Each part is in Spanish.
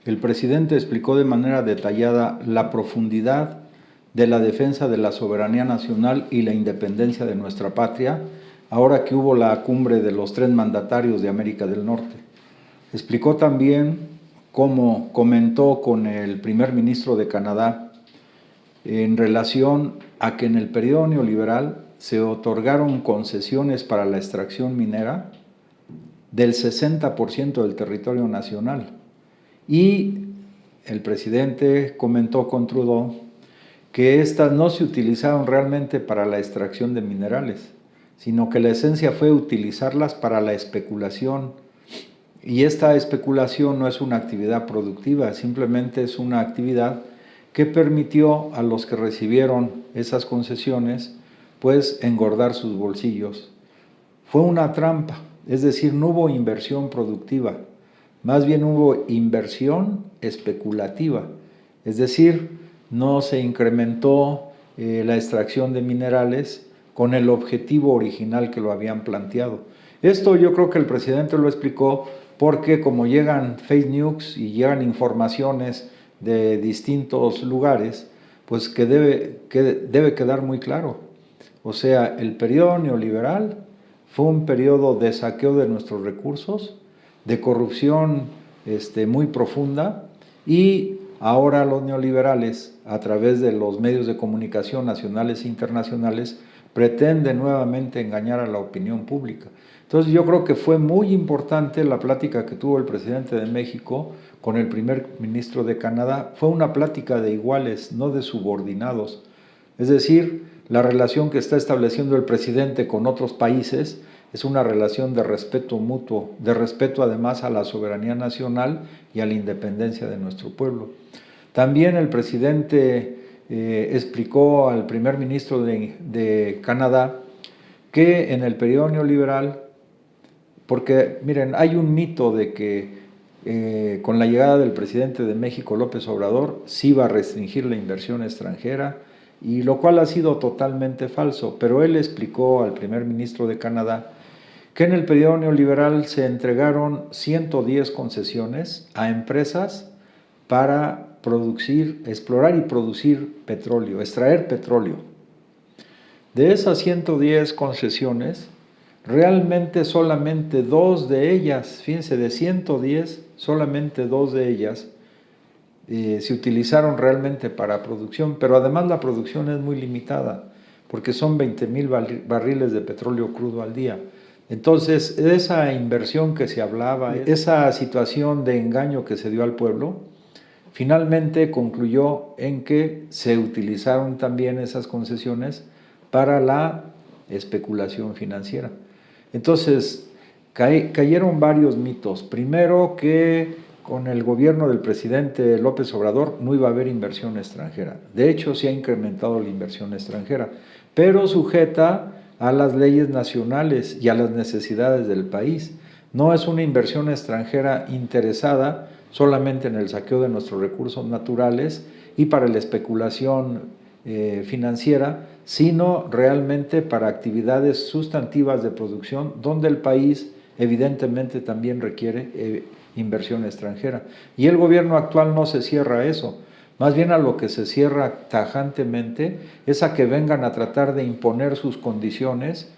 El presidente explicó de manera detallada la profundidad de la defensa de la soberanía nacional y la independencia de nuestra patria, ahora que hubo la cumbre de los 3 mandatarios de América del Norte. Explicó también cómo comentó con el primer ministro de Canadá en relación a que en el periodo neoliberal se otorgaron concesiones para la extracción minera del 60% del territorio nacional. Y el presidente comentó con Trudeau que estas no se utilizaron realmente para la extracción de minerales, sino que la esencia fue utilizarlas para la especulación. Y esta especulación no es una actividad productiva, simplemente es una actividad que permitió a los que recibieron esas concesiones, pues, engordar sus bolsillos. Fue una trampa, es decir, no hubo inversión productiva, más bien hubo inversión especulativa, es decir, no se incrementó la extracción de minerales con el objetivo original que lo habían planteado. Esto yo creo que el presidente lo explicó porque como llegan fake news y llegan informaciones de distintos lugares, pues que debe quedar muy claro. O sea, el periodo neoliberal fue un periodo de saqueo de nuestros recursos, de corrupción muy profunda, y ahora los neoliberales, a través de los medios de comunicación nacionales e internacionales, pretenden nuevamente engañar a la opinión pública. Entonces yo creo que fue muy importante la plática que tuvo el presidente de México con el primer ministro de Canadá. Fue una plática de iguales, no de subordinados. Es decir, la relación que está estableciendo el presidente con otros países es una relación de respeto mutuo, de respeto además a la soberanía nacional y a la independencia de nuestro pueblo. También el presidente explicó al primer ministro de Canadá que en el periodo neoliberal, porque miren, hay un mito de que con la llegada del presidente de México, López Obrador, sí iba a restringir la inversión extranjera, y lo cual ha sido totalmente falso, pero él explicó al primer ministro de Canadá que en el periodo neoliberal se entregaron 110 concesiones a empresas para producir, explorar y producir petróleo, extraer petróleo. De esas 110 concesiones, realmente solamente 2 de ellas, fíjense, de 110, solamente 2 de ellas se utilizaron realmente para producción, pero además la producción es muy limitada, porque son 20,000 barriles de petróleo crudo al día. Entonces, esa inversión que se hablaba, esa situación de engaño que se dio al pueblo, finalmente concluyó en que se utilizaron también esas concesiones para la especulación financiera. Entonces, cayeron varios mitos. Primero, que con el gobierno del presidente López Obrador no iba a haber inversión extranjera. De hecho, se ha incrementado la inversión extranjera, pero sujeta a las leyes nacionales y a las necesidades del país. No es una inversión extranjera interesada solamente en el saqueo de nuestros recursos naturales y para la especulación financiera, sino realmente para actividades sustantivas de producción donde el país evidentemente también requiere inversión extranjera. Y el gobierno actual no se cierra a eso, más bien a lo que se cierra tajantemente es a que vengan a tratar de imponer sus condiciones,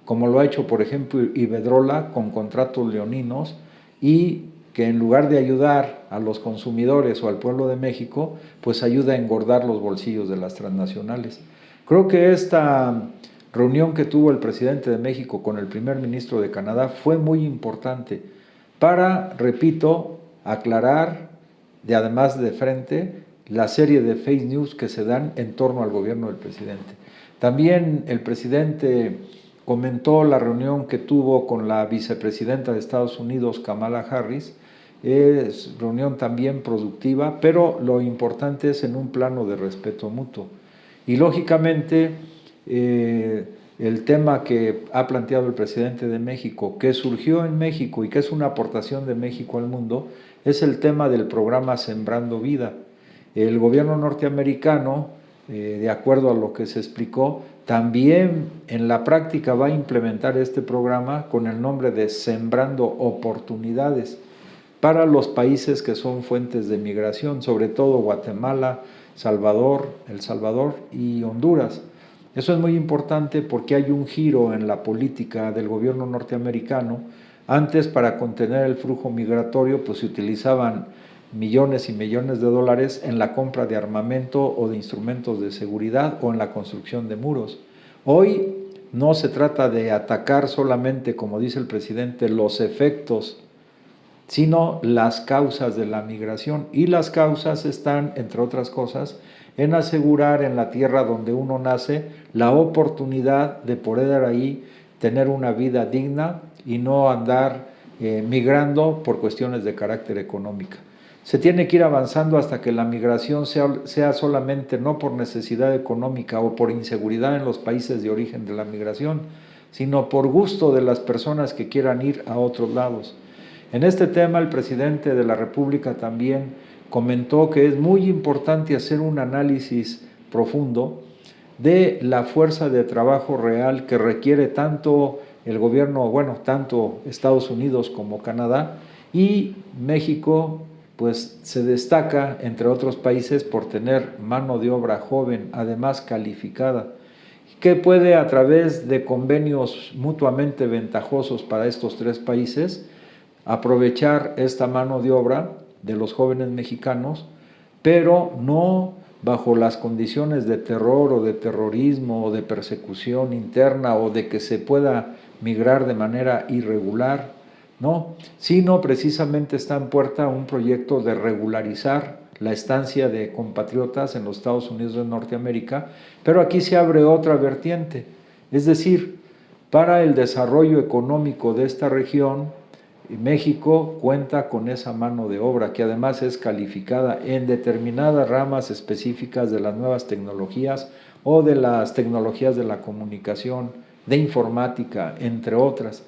como lo ha hecho por ejemplo Iberdrola con contratos leoninos, y que en lugar de ayudar a los consumidores o al pueblo de México, pues ayuda a engordar los bolsillos de las transnacionales. Creo que esta reunión que tuvo el presidente de México con el primer ministro de Canadá fue muy importante para, repito, aclarar, además de frente, la serie de fake news que se dan en torno al gobierno del presidente. También el presidente comentó la reunión que tuvo con la vicepresidenta de Estados Unidos, Kamala Harris. Es reunión también productiva, pero lo importante es en un plano de respeto mutuo. Y lógicamente, el tema que ha planteado el presidente de México, que surgió en México y que es una aportación de México al mundo, es el tema del programa Sembrando Vida. El gobierno norteamericano, de acuerdo a lo que se explicó, también en la práctica va a implementar este programa con el nombre de Sembrando Oportunidades. para los países que son fuentes de migración, sobre todo Guatemala, El Salvador y Honduras. Eso es muy importante porque hay un giro en la política del gobierno norteamericano. Antes, para contener el flujo migratorio, pues se utilizaban millones y millones de dólares en la compra de armamento o de instrumentos de seguridad o en la construcción de muros. Hoy no se trata de atacar solamente, como dice el presidente, los efectos, sino las causas de la migración. Y las causas están, entre otras cosas, en asegurar en la tierra donde uno nace la oportunidad de poder ahí tener una vida digna y no andar migrando por cuestiones de carácter económico. Se tiene que ir avanzando hasta que la migración sea solamente no por necesidad económica o por inseguridad en los países de origen de la migración, sino por gusto de las personas que quieran ir a otros lados. En este tema, el presidente de la República también comentó que es muy importante hacer un análisis profundo de la fuerza de trabajo real que requiere tanto el gobierno, tanto Estados Unidos como Canadá, y México pues se destaca entre otros países por tener mano de obra joven, además calificada, que puede a través de convenios mutuamente ventajosos para estos tres países aprovechar esta mano de obra de los jóvenes mexicanos, pero no bajo las condiciones de terror o de terrorismo o de persecución interna o de que se pueda migrar de manera irregular, no, sino precisamente está en puerta un proyecto de regularizar la estancia de compatriotas en los Estados Unidos de Norteamérica, pero aquí se abre otra vertiente, es decir, para el desarrollo económico de esta región, México cuenta con esa mano de obra que además es calificada en determinadas ramas específicas de las nuevas tecnologías o de las tecnologías de la comunicación, de informática, entre otras.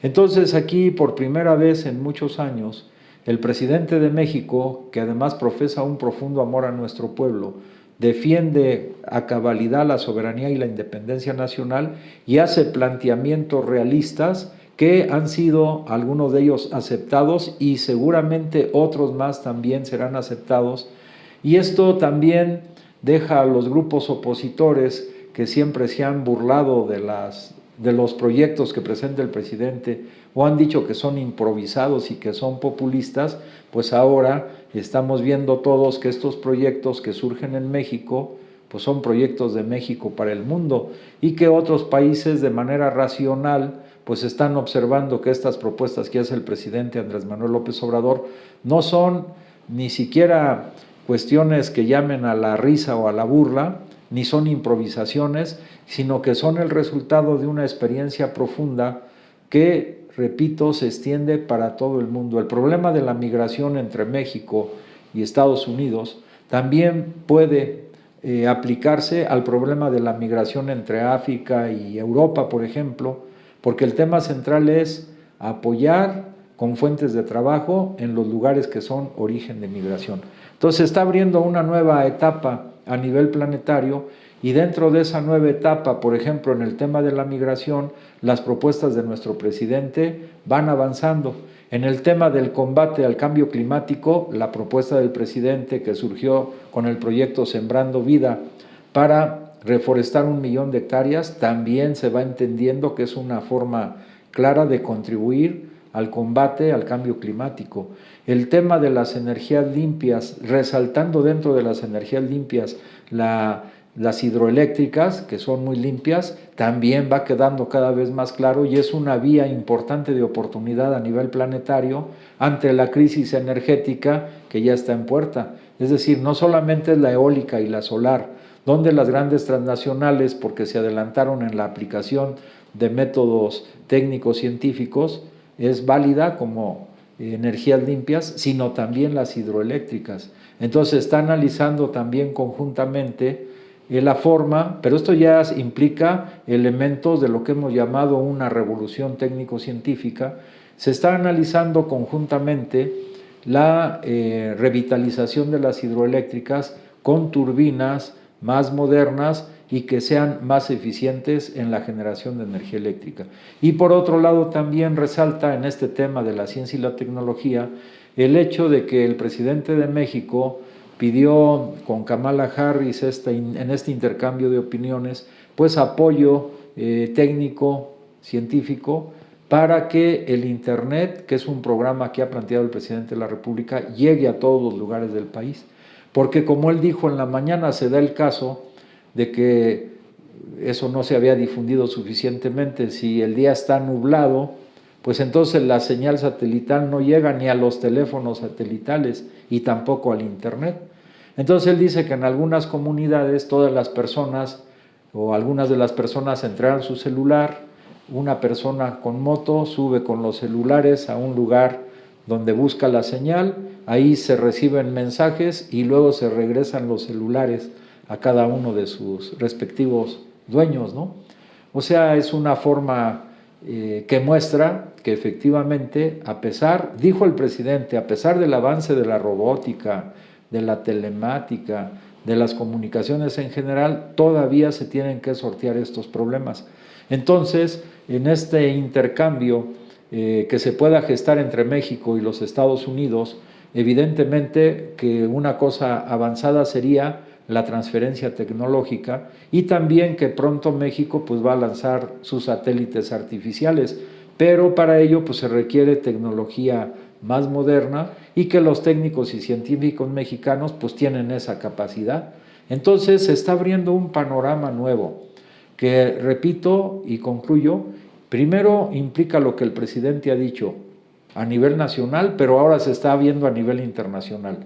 Entonces aquí por primera vez en muchos años, el presidente de México, que además profesa un profundo amor a nuestro pueblo, defiende a cabalidad la soberanía y la independencia nacional y hace planteamientos realistas que han sido algunos de ellos aceptados y seguramente otros más también serán aceptados. Y esto también deja a los grupos opositores que siempre se han burlado de los proyectos que presenta el presidente o han dicho que son improvisados y que son populistas, pues ahora estamos viendo todos que estos proyectos que surgen en México, pues son proyectos de México para el mundo y que otros países de manera racional pues están observando que estas propuestas que hace el presidente Andrés Manuel López Obrador no son ni siquiera cuestiones que llamen a la risa o a la burla, ni son improvisaciones, sino que son el resultado de una experiencia profunda que, repito, se extiende para todo el mundo. El problema de la migración entre México y Estados Unidos también puede aplicarse al problema de la migración entre África y Europa, por ejemplo, porque el tema central es apoyar con fuentes de trabajo en los lugares que son origen de migración. Entonces se está abriendo una nueva etapa a nivel planetario y dentro de esa nueva etapa, por ejemplo, en el tema de la migración, las propuestas de nuestro presidente van avanzando. En el tema del combate al cambio climático, la propuesta del presidente que surgió con el proyecto Sembrando Vida para reforestar 1 millón de hectáreas, también se va entendiendo que es una forma clara de contribuir al combate al cambio climático. El tema de las energías limpias, resaltando dentro de las energías limpias las hidroeléctricas, que son muy limpias, también va quedando cada vez más claro y es una vía importante de oportunidad a nivel planetario ante la crisis energética que ya está en puerta. Es decir, no solamente es la eólica y la solar, donde las grandes transnacionales, porque se adelantaron en la aplicación de métodos técnicos científicos, es válida como energías limpias, sino también las hidroeléctricas. Entonces está analizando también conjuntamente la forma, pero esto ya implica elementos de lo que hemos llamado una revolución técnico-científica. Se está analizando conjuntamente la revitalización de las hidroeléctricas con turbinas más modernas y que sean más eficientes en la generación de energía eléctrica. Y por otro lado también resalta en este tema de la ciencia y la tecnología el hecho de que el presidente de México pidió con Kamala Harris en este intercambio de opiniones, pues apoyo técnico, científico, para que el Internet, que es un programa que ha planteado el presidente de la República, llegue a todos los lugares del país. Porque como él dijo en la mañana, se da el caso de que eso no se había difundido suficientemente. Si el día está nublado, pues entonces la señal satelital no llega ni a los teléfonos satelitales y tampoco al Internet. Entonces él dice que en algunas comunidades todas las personas o algunas de las personas entregan su celular, una persona con moto sube con los celulares a un lugar donde busca la señal, ahí se reciben mensajes y luego se regresan los celulares a cada uno de sus respectivos dueños, ¿no? O sea, es una forma que muestra que efectivamente, a pesar, dijo el presidente, a pesar del avance de la robótica, de la telemática, de las comunicaciones en general, todavía se tienen que sortear estos problemas. Entonces, en este intercambio que se pueda gestar entre México y los Estados Unidos, evidentemente que una cosa avanzada sería la transferencia tecnológica y también que pronto México pues va a lanzar sus satélites artificiales, pero para ello pues se requiere tecnología más moderna y que los técnicos y científicos mexicanos pues tienen esa capacidad. Entonces se está abriendo un panorama nuevo que, repito y concluyo, primero implica lo que el presidente ha dicho a nivel nacional, pero ahora se está viendo a nivel internacional.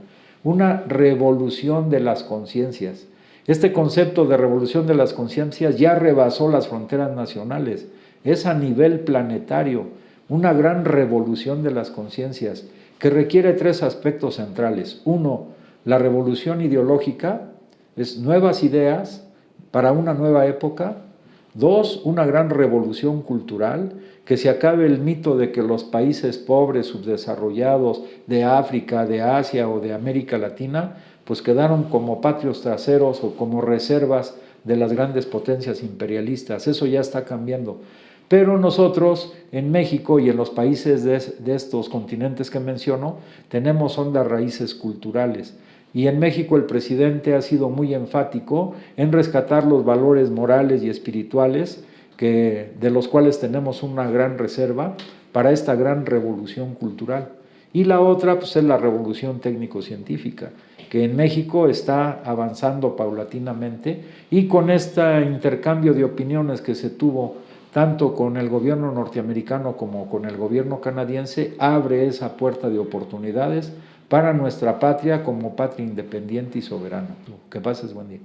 Una revolución de las conciencias. Este concepto de revolución de las conciencias ya rebasó las fronteras nacionales, es a nivel planetario, una gran revolución de las conciencias que requiere tres aspectos centrales. Uno, la revolución ideológica, es nuevas ideas para una nueva época. Dos, una gran revolución cultural, que se acabe el mito de que los países pobres, subdesarrollados de África, de Asia o de América Latina, pues quedaron como patios traseros o como reservas de las grandes potencias imperialistas. Eso ya está cambiando. Pero nosotros en México y en los países de estos continentes que menciono, tenemos hondas raíces culturales. Y en México el presidente ha sido muy enfático en rescatar los valores morales y espirituales de los cuales tenemos una gran reserva para esta gran revolución cultural. Y la otra pues, es la revolución técnico-científica, que en México está avanzando paulatinamente y con este intercambio de opiniones que se tuvo tanto con el gobierno norteamericano como con el gobierno canadiense, abre esa puerta de oportunidades para nuestra patria como patria independiente y soberana. Que pases buen día.